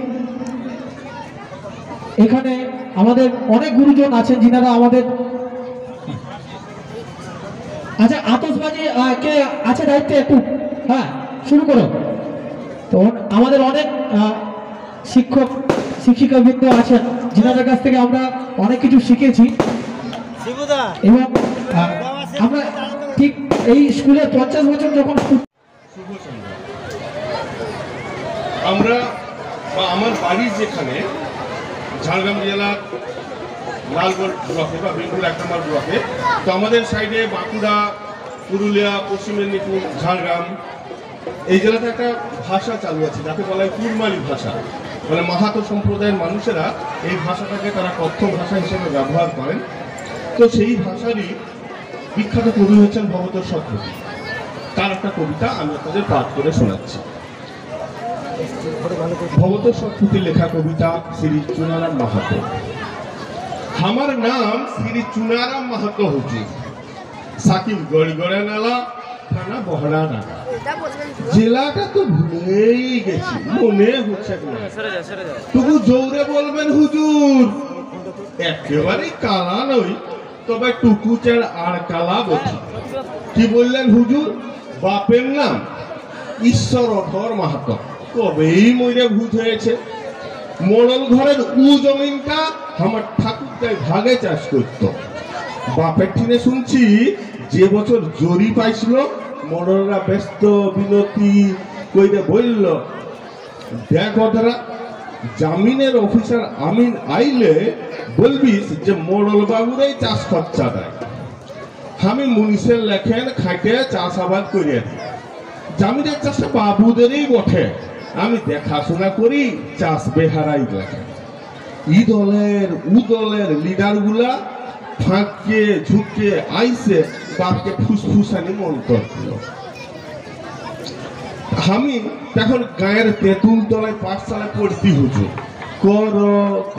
এখানে আমাদের অনেক গুরুজন আছেন যিনারা আমাদের, আচ্ছা আতশবাজি কে আছে দায়িত্বে একটু, হ্যাঁ শুরু করো। তো আমাদের অনেক শিক্ষক শিক্ষিকাবৃন্দ আছেন যিনাদের কাছ থেকে আমরা অনেক কিছু শিখেছি এবং আমরা ঠিক এই স্কুলে 50 বছর যখন আমরা বা আমার বাড়ি যেখানে ঝাড়গ্রাম জেলার লালগড় ব্লকে বা বেঙ্গুর 1 নম্বর ব্লকে, তো আমাদের সাইডে বাঁকুড়া, পুরুলিয়া, পশ্চিম মেদিনীপুর, ঝাড়গ্রাম এই জেলাতে একটা ভাষা চালু আছে যাকে বলা হয় কুড়মালি ভাষা। মানে মাহাতো সম্প্রদায়ের মানুষেরা এই ভাষাটাকে তারা কথ্য ভাষা হিসেবে ব্যবহার করেন। তো সেই ভাষারই বিখ্যাত কবি হচ্ছেন ভবতোষ সৎপতি। তার একটা কবিতা আমি আপনাদের পাঠ করে শোনাচ্ছি। ভবতোষ সৎপতির লেখা কবিতা শ্রী চুনারাম মাহাতো। আমার নাম শ্রী চুনারাম মাহাতো হুজুর, সাকিব গড়গড়া নালা, থানা বহরা নাগা। জেলাটা তো ভুলেই গেছি, মনে হচ্ছে না। তবু জোরে বলবেন হুজুর, একেবারেই কালা নই, তবে টুকুচের আর কালা বটি। কি বললেন হুজুর? বাপের নাম ঈশ্বর অধর মাহাতো, কবেই মইরে ভূত হয়েছে। মোড়ল ঘরের জমিনটা আমার ঠাকুরদাই ভাগে চাষ করত। বাপের ঠিনে শুনছি যে বছর জরি পাইছিল, মোড়লরা ব্যস্ত বিনতি কইরে বলল, দেখ অধরা, জামিনের অফিসার আমিন আইলে বলবিস যে মোড়ল বাবুরাই চাষ খরচা দেয়। আমি মুনিশের লেখেন খাইতে চাষাবাদ করিয়া দিই। জামিনের চাষে বাবুদেরই বটে, আমি দেখাশোনা করি চাষ বেহারাই লেখেন। ই দলের উ দলের লিডার গুলা ফাঁকে ঝুঁকে আইসে বাপকে ফুসফুসানি মন্তর দিল। আমি তখন গায়ের তেঁতুল তলায় পাঠশালায় পড়তি হুজুর। কর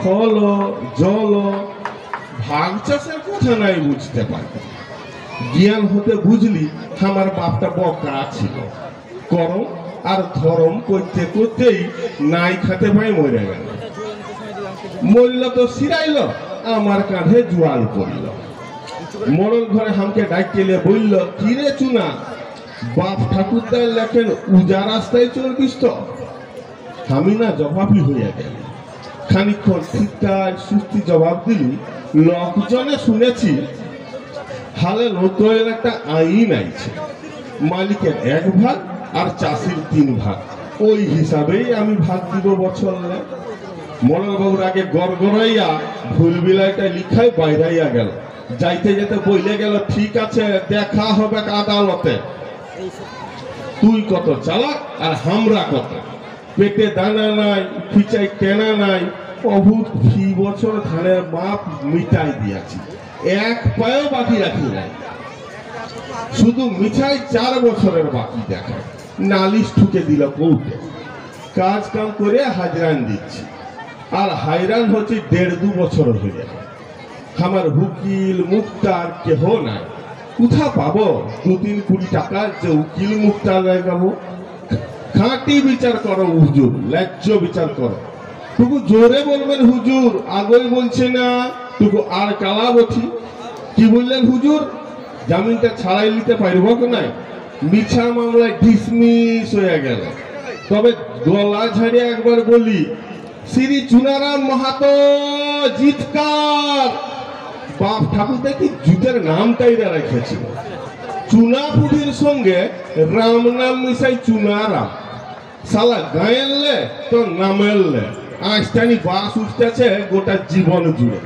খল জল ভাগ চাষের কথা নাই বুঝতে পারি। জ্ঞান হতে বুঝলি আমার বাপটা বকা ছিল। করম আর ধরম করতে করতেই নাই খাতে পাই মরে গেল। মরল তো সিরাইল, আমার কাঁধে জোয়াল পড়ল। মরল ঘরে হামকে ডাকিলে বলল, কিরে চুনা, বাপ ঠাকুরদার লেখেন উজা রাস্তায় চলবিস তো? আমি না জবাবই হইয়া গেল। খানিক্ষণ ঠিকঠাক সুস্থি জবাব দিলি, লোকজনে শুনেছি হালে নতুন একটা আইন আইছে, মালিকের 1 ভাগ আর চাষির 3 ভাগ। ওই হিসাবেই আমি ভাগ দিব বছর। মনোরবাবুর আগে গড়গড়াইয়া ভুল বিলাইটা লিখাই বাইরাইয়া গেল, যাইতে যেতে বইলে গেল ঠিক আছে দেখা হবে আদালতে। তুই কত চালাক আর আমরা কত, পেটে দানা নাই, ফিচাই কেনা নাই, অভূত ফি বছর ধানের মাপ মিটাই দিয়াছি, 1 পায়ও বাকি রাখি নাই। শুধু মিঠাই 4 বছরের বাকি দেখায়, নালিশ ঠুকে দিল কোর্টে। কাজ কাম করে হাজরান দিচ্ছি, আর হাইরান হচ্ছে 1.5-2 বছর হয়ে। আমার উকিল মুক্তার কেহ নাই, কোথা পাবো 2-3 কোটি টাকা যে উকিল মুক্তার লাগাবো? খাঁটি বিচার করো হুজুর, ন্যায্য বিচার করো। টুকু জোরে বলবেন হুজুর, আগেই বলছে না টুকু আর কালা বঠি। কি বললেন হুজুর? জামিনটা ছাড়াই নিতে পারবো কি নাই? মিছা মামলায় ডিসমিস হয়ে গেল। তবে গলা ঝাড়িয়ে একবার বলি, শ্রী চুনারাম মাহাতো জিতকার। বাপ ঠাকুর দেখি জুতের নামটাই রেখেছিল। চুনাপুটির সঙ্গে রাম নাম মিশাই চুনারাম। সালা গায়েরলে তো নামেরলে আইস্টানি বাস উঠতেছে গোটা জীবন জুড়ে।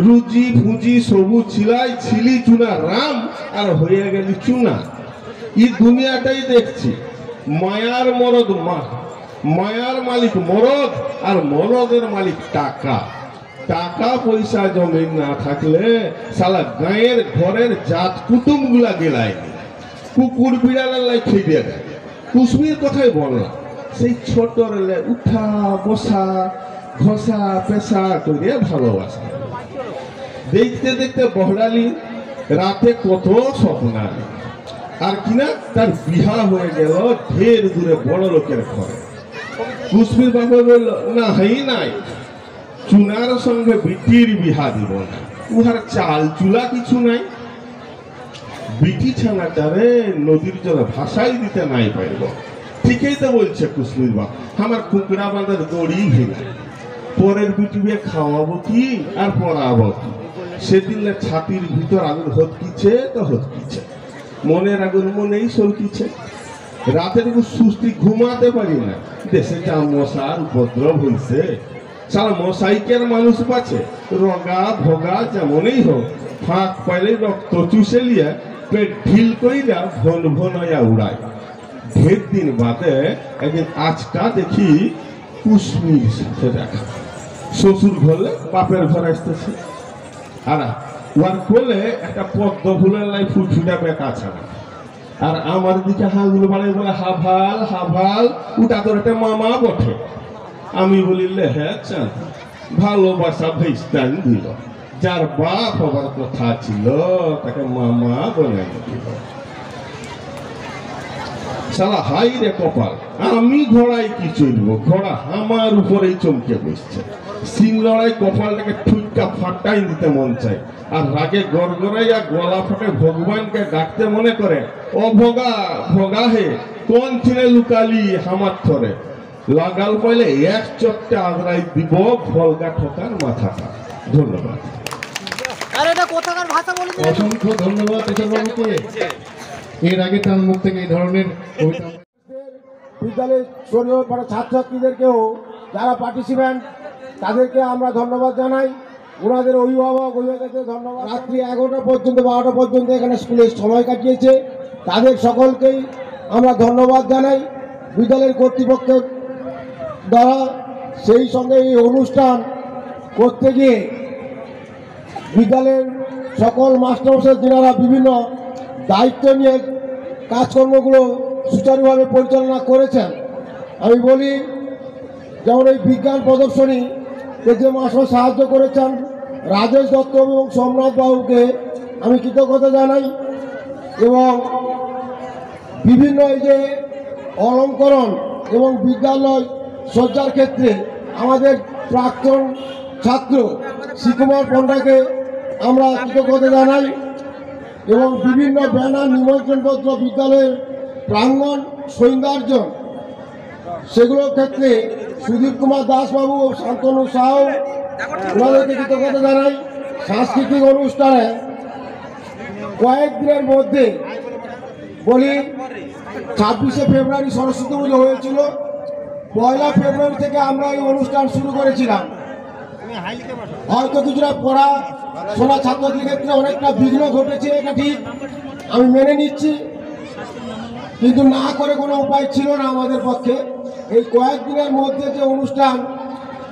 রুজি ফুজি সবুজ ছিলাই ছিলি চুনা রাম, আর হয়ে গেলি চুনা। এই দুনিয়াটাই দেখছি মায়ার মরদ, মায়ার মালিক মরদ আর মরদের মালিক টাকা। টাকা পয়সা জমি না থাকলে সালা গায়ের ঘরের জাত কুটুম গুলা গেলায়নি, কুকুর বিড়ালের লাই খেয়ে দেয়। কুসমির কথাই বললাম, সেই ছোট রেলে উঠা বসা ঘষা পেশা করে ভালোবাসা। দেখতে দেখতে বহরালি রাতে কত স্বপ্নালি, আর কিনা তার বিহা হয়ে গেল ঢের দূরে বড় লোকের ঘরে। কুসমির বাবা বলল, না হাই নাই, চুনার সঙ্গে বিটির বিহা দিব না, উহার চাল চুলা কিছু নাই। বিটি ছানাটারে নদীর জলে ভাসাই দিতে নাই পারব। ঠিকই তো বলছে কুসমির বাবা, আমার কুকড়া বাঁধার দড়ি ভেঙে পরের বিটি বিয়ে খাওয়াবো কি আর পড়াবো কি? সেদিন ছাতির ভিতর আগুন হতকিছে তো হতকিছে, মনের আগুন মনেই সলকিছে। রাতের সুস্থি ঘুমাতে পারি না, দেশে যা মশার উপদ্রব হয়েছে। সারা মশাইকের মানুষ পাচ্ছে, রগা ভোগা যেমনই হোক, ফাঁক পাইলে রক্ত চুষে লিয়া পেট ঢিল কইরা ভন ভন হইয়া উড়ায়। ঢের দিন বাদে একদিন আজকা দেখি কুসমির সাথে দেখা। শ্বশুর ঘরে বাপের ঘর আসতেছে, আর ওয়ার কোলে একটা পদ্ম ফুলের লাই ফুটফুটা বেকা ছাড়া। আর আমার দিকে হাগুলো বাড়াই বলে, হাভাল হাভাল, ওটা তোর একটা মামা বটে। আমি বলিলে হ্যাঁ চান, ভালোবাসা ভেস্তান দিল। যার বাপ হবার কথা ছিল তাকে মামা বলে দিল। সালা হাই রে কপাল, আমি ঘোড়ায় কি চলব? ঘোড়া আমার উপরেই চমকে বসছে। সিং লড়াই কপালটাকে ঠুকা ফাটাই দিতে মন চায়, আর রাগে গড়গড়াইয়া গলা ফাটে ভগবানকে ডাকতে মনে করে, ও ভোগা ভোগা হে কোন ছিনে লুকালি হামার থরে। লাগাল পাইলে 1 চট্টে আদরাই দিব ভলগা ঠোকার মাথাটা। ধন্যবাদ। অসংখ্য ধন্যবাদ বাবুকে। এর আগে তার মুখ থেকে এই ধরনের কবিতা বিদ্যালয়ের ছোট ছাত্রছাত্রীদেরকেও যারা পার্টিসিপেন্ট তাদেরকে আমরা ধন্যবাদ জানাই। ওনাদের অভিভাবক অভিভাবকদের ধন্যবাদ। রাত্রি 11টা পর্যন্ত 12টা পর্যন্ত এখানে স্কুলে সময় কাটিয়েছে, তাদের সকলকেই আমরা ধন্যবাদ জানাই বিদ্যালয়ের কর্তৃপক্ষের দ্বারা। সেই সঙ্গে এই অনুষ্ঠান করতে গিয়ে বিদ্যালয়ের সকল মাস্টারমশাই যিনারা বিভিন্ন দায়িত্ব নিয়ে কাজকর্মগুলো সুচারুভাবে পরিচালনা করেছেন। আমি বলি, যেমন এই বিজ্ঞান প্রদর্শনী যে মাস্টার সাহায্য করেছেন রাজেশ দত্ত এবং সোমনাথ বাবুকে আমি কৃতজ্ঞতা জানাই। এবং বিভিন্ন এই যে অলঙ্করণ এবং বিদ্যালয় সজ্জার ক্ষেত্রে আমাদের প্রাক্তন ছাত্র শ্রীকুমার পণ্ডাকে আমরা কৃতজ্ঞতা জানাই। এবং বিভিন্ন ব্যানার নিমন্ত্রণপত্র বিদ্যালয়ের প্রাঙ্গণ সৌন্দর্য সেগুলোর ক্ষেত্রে সুদীপ কুমার দাসবাবু ও শান্তনু সাউ ওনাদেরকে কৃতজ্ঞতা জানাই। সাংস্কৃতিক অনুষ্ঠানে কয়েকদিনের মধ্যে বলি 26শে ফেব্রুয়ারি সরস্বতী পুজো হয়েছিল, 1 ফেব্রুয়ারি থেকে আমরা এই অনুষ্ঠান শুরু করেছিলাম। হয়তো কিছুটা পড়াশোনা ছাত্রদের ক্ষেত্রে অনেকটা বিঘ্ন ঘটেছে, এটা ঠিক, আমি মেনে নিচ্ছি, কিন্তু না করে কোনো উপায় ছিল না আমাদের পক্ষে। এই কয়েকদিনের মধ্যে যে অনুষ্ঠান,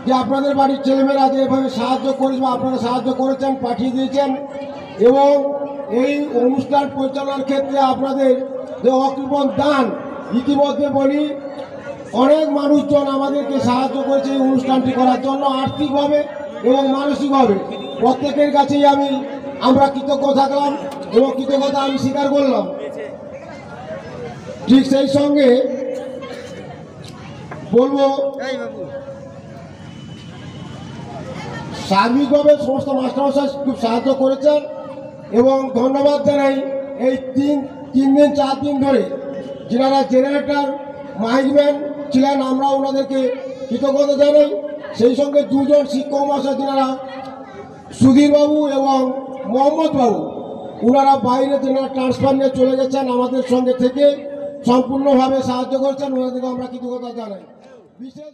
যে আপনাদের বাড়ির ছেলেমেয়েরা যে এভাবে সাহায্য করেছে, আপনারা সাহায্য করেছেন, পাঠিয়ে দিয়েছেন, এবং এই অনুষ্ঠান পরিচালনার ক্ষেত্রে আপনাদের যে অকৃপণ দান, ইতিমধ্যে বলি অনেক মানুষজন আমাদেরকে সাহায্য করেছে এই অনুষ্ঠানটি করার জন্য, আর্থিকভাবে এবং মানসিকভাবে। প্রত্যেকের কাছেই আমরা কৃতজ্ঞ থাকলাম এবং কৃতজ্ঞতা আমি স্বীকার করলাম। ঠিক সেই সঙ্গে বলবো, সার্বিকভাবে সমস্ত মাস্টারমশাই খুব সাহায্য করেছেন এবং ধন্যবাদ জানাই এই তিন দিন 4 দিন ধরে যারা জেনারেটর মাইকম্যান ছিলেন, আমরা ওনাদেরকে কৃতজ্ঞতা জানাই। সেই সঙ্গে 2 জন শিক্ষক মহাশয় যারা সুধীরবাবু এবং মোহাম্মদ বাবু, ওনারা বাইরে যারা ট্রান্সফার নিয়ে চলে গেছেন, আমাদের সঙ্গে থেকে সম্পূর্ণভাবে সাহায্য করেছেন, ওনাদেরকে আমরা কৃতজ্ঞতা জানাই। বিশেষ